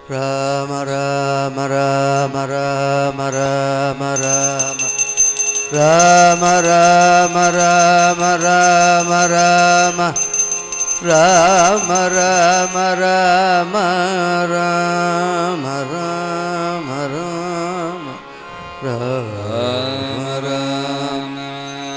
Rama Rama Rama Rama Rama Rama Rama Rama Rama Rama Rama Rama Rama Rama Rama Rama Rama Rama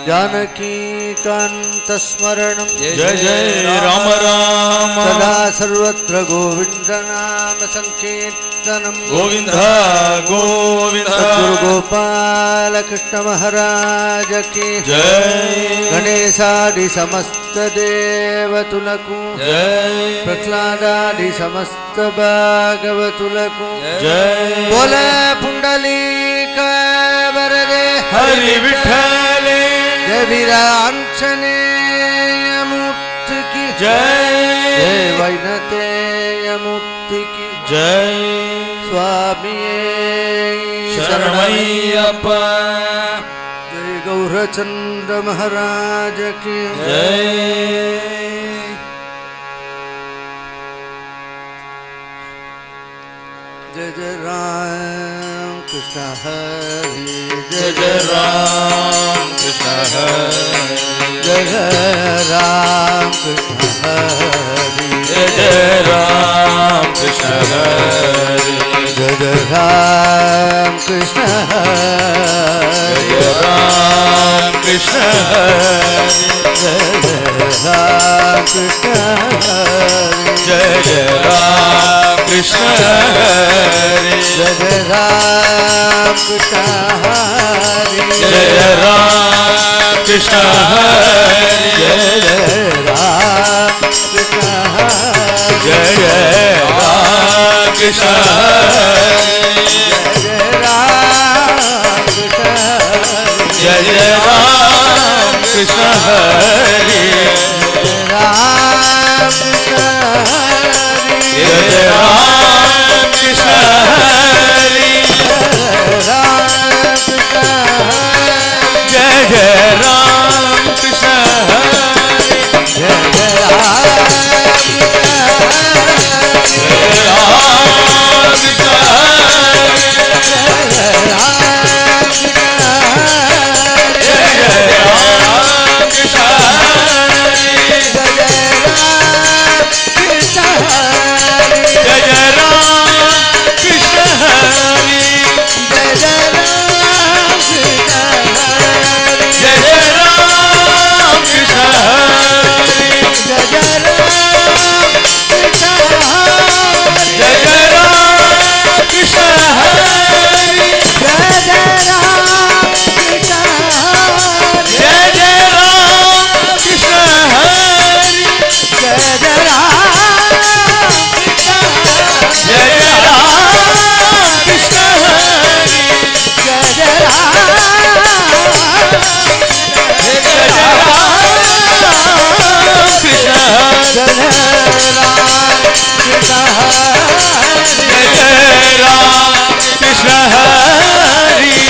Janaki Kanta Smaranam Jai Jai Rama Rama Sada Sarvatra Govinda Nama Sankirtanam Govinda Govinda Sadguru Gopala Krishna Maharaj Ki Jai Ganesadi Samasta Devatulaku Jai Prakhladadi Samasta Bhagavatulaku Jai Bole Pundalika Varade Hari Vitthale Jai Viranchaneya Murti Ki Jai Jai Vainateya Murti Ki Jai Swami Sharanmayyappa Jai Gaurachandra Maharaj Ki Jai Jai Jai Ram Krishna Hari Jai Jai Ram Krishna Hari Jai Jai Ram Krishna Hari Jai Jai Ram Krishna Hari Jai Jai Ram Krishna Hari Jai Ram Krishna Hari Jai Jai Ram Krishna Hari Jai Jai Ram Krishna Hari Jai Jai Ram Krishna Hari Jai Jai Ram Krishna Hari Jai Jai Ram Krishna Hari Jai Jai Ram Krishna Hari Jai Jai Ram Krishna Hari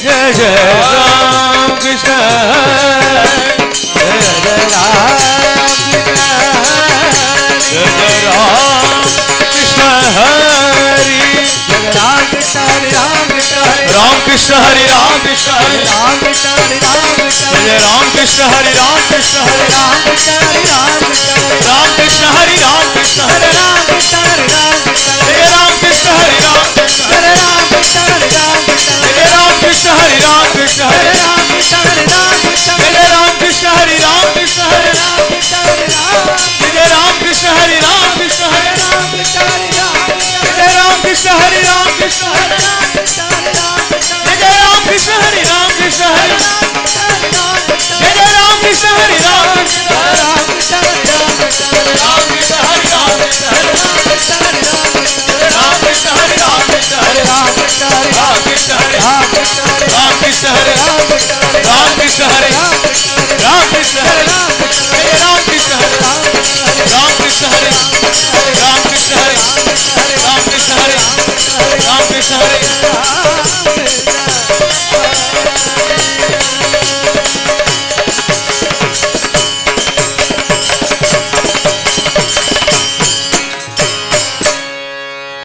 Jai Jai Ram Krishna Krishna Hari Ram Krishna Hari Ram Krishna Hari Ram Krishna Hari Ram Krishna Hari Ram Krishna Hari Ram Krishna Hari Ram Krishna Hari Ram Krishna